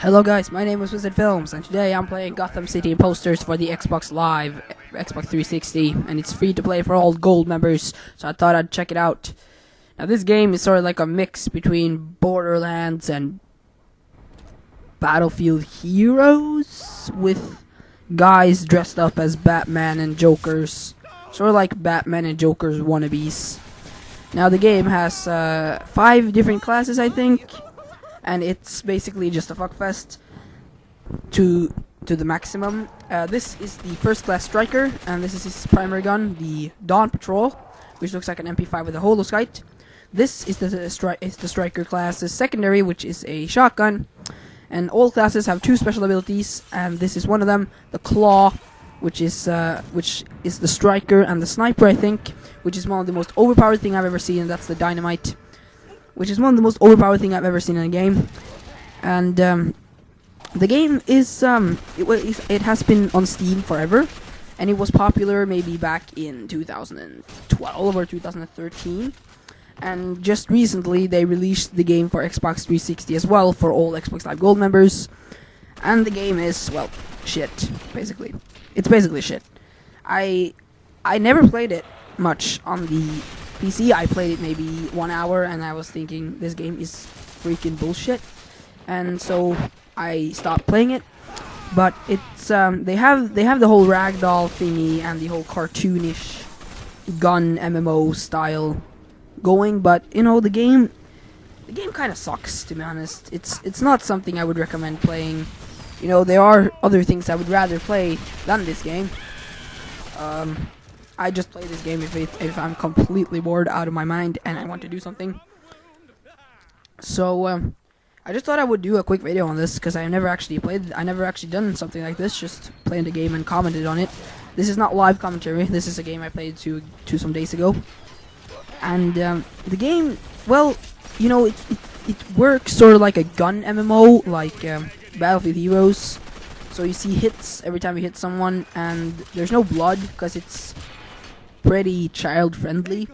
Hello guys, my name is Wizard Films, and today I'm playing Gotham City Impostors for the Xbox Live, Xbox 360, and it's free to play for all gold members, so I thought I'd check it out. Now this game is sort of like a mix between Borderlands and Battlefield Heroes, with guys dressed up as Batman and Jokers, sort of like Batman and Jokers wannabes. Now the game has 5 different classes, I think, and it's basically just a fuckfest to the maximum. This is the first class striker, and this is his primary gun, the Dawn Patrol, which looks like an MP5 with a holosight. This is the striker class's secondary, which is a shotgun, and all classes have 2 special abilities, and this is one of them, the Claw, which is the striker, and the sniper, I think, which is one of the most overpowered thing I've ever seen, and that's the dynamite, which is one of the most overpowered thing I've ever seen in a game. And the game is it has been on Steam forever, and it was popular maybe back in 2012 or 2013. And just recently they released the game for Xbox 360 as well for all Xbox Live Gold members. And the game is, well, shit, basically. It's basically shit. I never played it much on the PC. I played it maybe 1 hour, and I was thinking this game is freaking bullshit, and so I stopped playing it. But it's they have the whole ragdoll thingy and the whole cartoonish gun MMO style going, but you know, the game kind of sucks, to be honest. It's not something I would recommend playing. You know, there are other things I would rather play than this game. I just play this game if I'm completely bored out of my mind and I want to do something. So I just thought I would do a quick video on this because I never actually done something like this. Just playing the game and commented on it. This is not live commentary. This is a game I played some days ago. And the game, well, you know, it works sort of like a gun MMO, like Battlefield Heroes. So you see hits every time you hit someone, and there's no blood because it's pretty child friendly.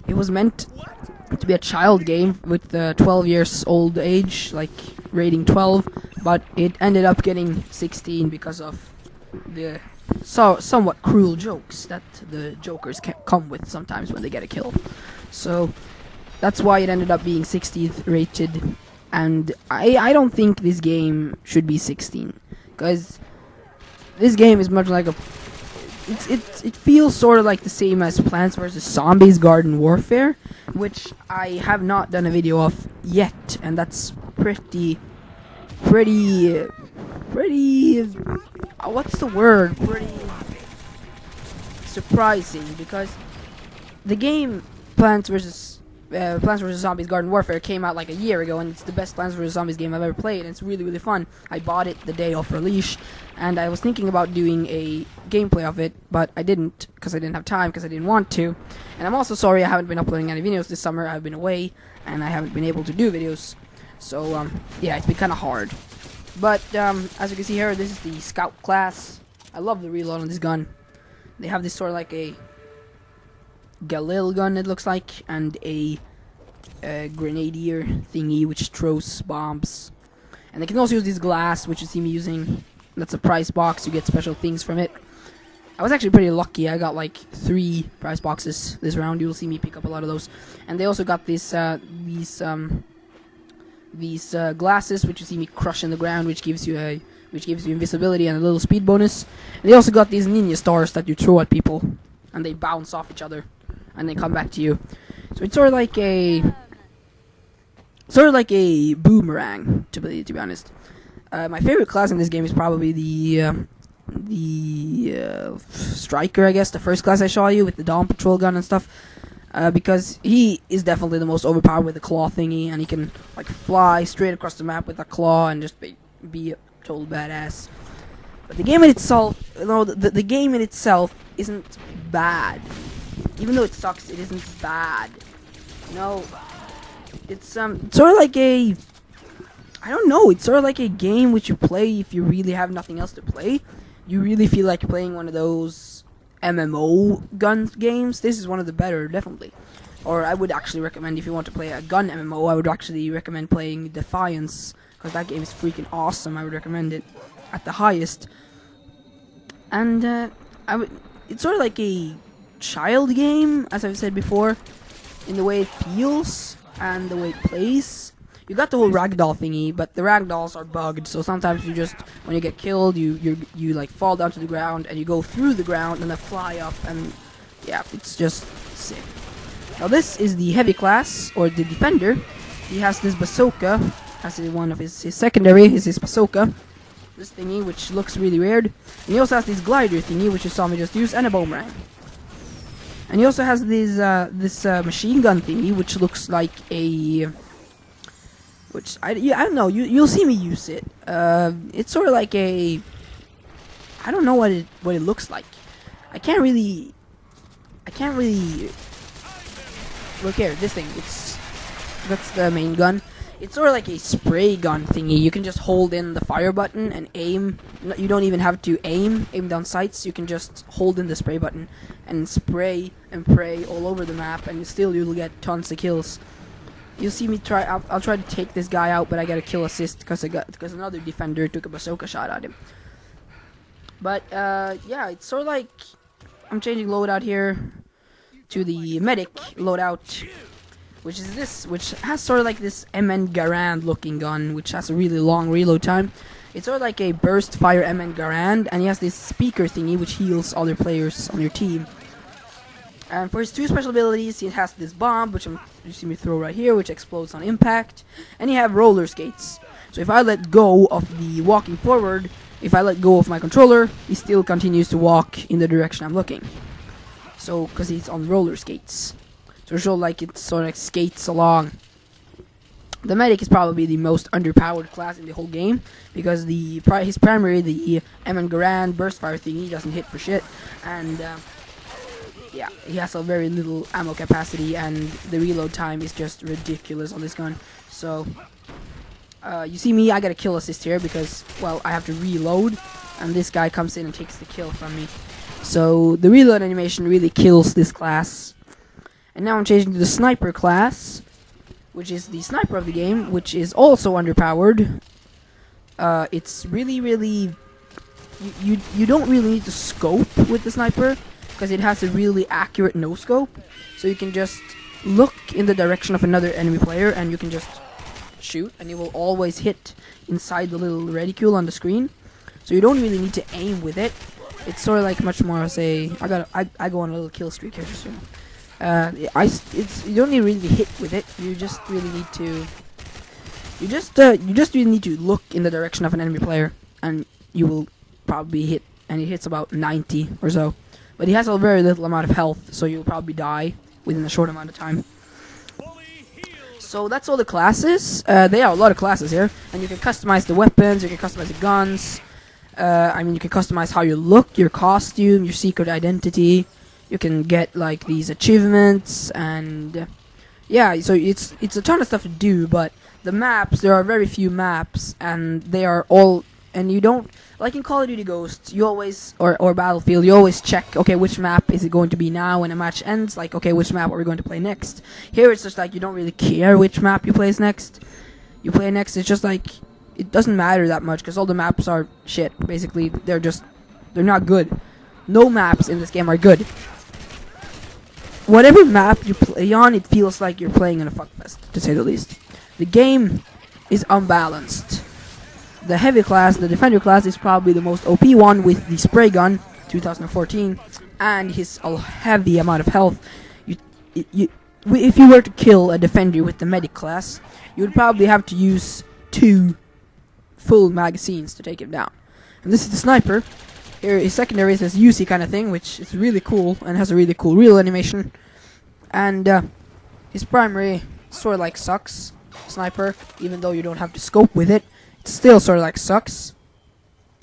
It was meant to be a child game with 12 years old age, like rating 12, but it ended up getting 16 because of the somewhat cruel jokes that the Jokers come with sometimes when they get a kill. So that's why it ended up being 16th rated, and I don't think this game should be 16, because this game is much like it feels sort of like the same as Plants vs. Zombies Garden Warfare, which I have not done a video of yet, and that's pretty what's the word? Pretty surprising, because the game Plants vs. Zombies Garden Warfare came out like a year ago, and it's the best Plants vs. Zombies game I've ever played, and it's really fun. I bought it the day of release, and I was thinking about doing a gameplay of it, but I didn't, because I didn't have time, because I didn't want to. And I'm also sorry I haven't been uploading any videos this summer. I've been away, and I haven't been able to do videos. So, yeah, it's been kind of hard. But, as you can see here, this is the Scout class. I love the reload on this gun. They have this sort of like a Galil gun, it looks like, and a grenadier thingy which throws bombs. And they can also use this glass, which you see me using. That's a prize box. You get special things from it. I was actually pretty lucky. I got like 3 prize boxes this round. You'll see me pick up a lot of those. And they also got these glasses, which you see me crush in the ground, which gives you invisibility and a little speed bonus. And they also got these ninja stars that you throw at people, and they bounce off each other and then come back to you. So it's sort of like a boomerang, to be honest. My favorite class in this game is probably the striker, I guess, the first class I showed you with the Dawn Patrol gun and stuff, because he is definitely the most overpowered with the claw thingy, and he can like fly straight across the map with a claw and just be a total badass. But the game in itself, the game in itself isn't bad. Even though it sucks, it isn't bad. You know, it's sort of like a, I don't know, it's sort of like a game which you play if you really have nothing else to play. You really feel like playing one of those MMO gun games. This is one of the better, definitely. Or I would actually recommend, if you want to play a gun MMO, I would actually recommend playing Defiance, because that game is freaking awesome. I would recommend it at the highest. And it's sort of like a child game, as I've said before, in the way it feels and the way it plays. You got the whole ragdoll thingy, but the ragdolls are bugged, so sometimes you just, when you get killed, you like fall down to the ground, and you go through the ground, and then fly up, and yeah, it's just sick. Now this is the heavy class, or the defender. He has this bazooka, as one of his secondary is his bazooka. This thingy, which looks really weird. And he also has this glider thingy, which you saw me just use, and a boomerang. And he also has this machine gun thingy, which looks like a... Which, I don't know, you'll see me use it. It's sort of like a... I don't know what it looks like. I can't really... Look here, this thing, that's the main gun. It's sort of like a spray gun thingy. You can just hold in the fire button and aim. You don't even have to aim down sights. You can just hold in the spray button and spray and pray all over the map, and still you'll get tons of kills. You'll see me try. I'll try to take this guy out, but I got a kill assist because another defender took a bazooka shot at him. But yeah, it's sort of like I'm changing loadout here to the medic loadout, which is this, which has sort of like this MN Garand looking gun, which has a really long reload time. It's sort of like a burst fire MN Garand, and he has this speaker thingy which heals other players on your team. And for his 2 special abilities, he has this bomb, which you see me throw right here, which explodes on impact, and you have roller skates. So if I let go of the walking forward, if I let go of my controller, he still continues to walk in the direction I'm looking. So, because he's on roller skates. So it's like it sort of like skates along. The medic is probably the most underpowered class in the whole game, because his primary, the MN Garand burst fire thingy, doesn't hit for shit, and yeah, he has a very little ammo capacity, and the reload time is just ridiculous on this gun. So you see me, I got a kill assist here because, well, I have to reload, and this guy comes in and takes the kill from me. So the reload animation really kills this class. And now I'm changing to the sniper class, which is the sniper of the game, which is also underpowered. It's really... You don't really need to scope with the sniper, because it has a really accurate no-scope. So you can just look in the direction of another enemy player, and you can just shoot, and it will always hit inside the little reticule on the screen. So you don't really need to aim with it. It's sort of like much more as a... I go on a little kill streak here just soon. You don't need to really hit with it. You just really need to... You just really need to look in the direction of an enemy player, and you will probably hit. And he hits about 90 or so. But he has a very little amount of health, so you'll probably die within a short amount of time. So that's all the classes. There are a lot of classes here, and you can customize the weapons, you can customize the guns. I mean, you can customize how you look, your costume, your secret identity. You can get like these achievements, and yeah, so it's a ton of stuff to do. But the maps, there are very few maps, and they are all, and you don't, like in Call of Duty Ghosts, you always, or Battlefield, you always check, okay, which map is it going to be now when a match ends, like, okay, which map are we going to play next? Here it's just like, you don't really care which map you play next. It's just like, it doesn't matter that much, because all the maps are shit, basically. They're not good. No maps in this game are good. Whatever map you play on, it feels like you're playing in a fuckfest, to say the least. The game is unbalanced. The heavy class, the defender class, is probably the most OP one with the spray gun, 2014, and his heavy amount of health. If you were to kill a defender with the medic class, you would probably have to use 2 full magazines to take him down. And this is the sniper. Here, his secondary is this UC kind of thing, which is really cool and has a really cool real animation. And his primary sort of like sucks, sniper, even though you don't have to scope with it. It still sort of like sucks.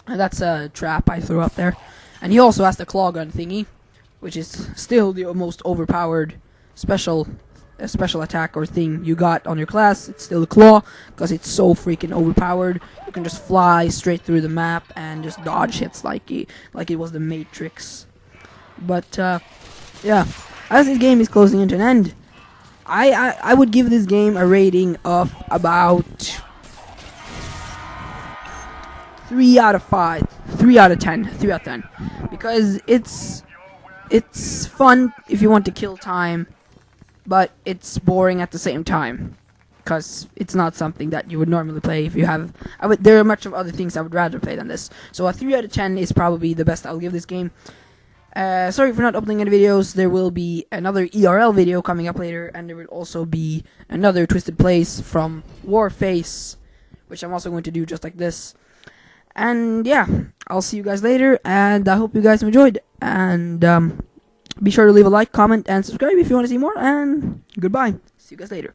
And that's a trap I threw up there. And he also has the claw gun thingy, which is still the most overpowered special attack or thing you got on your class. It's still the claw, because it's so freaking overpowered. You can just fly straight through the map and just dodge hits like it was the Matrix. But yeah, as this game is closing into an end, I would give this game a rating of about 3 out of 5, 3 out of 10, 3 out of 10, because it's fun if you want to kill time, but it's boring at the same time, because it's not something that you would normally play. If you have, there are much of other things I would rather play than this. So a 3 out of 10 is probably the best I'll give this game. Sorry for not uploading any videos. There will be another ERL video coming up later, and there will also be another Twisted Plays from Warface, which I'm also going to do just like this. And yeah, I'll see you guys later, and I hope you guys enjoyed. And be sure to leave a like, comment, and subscribe if you want to see more. And goodbye. See you guys later.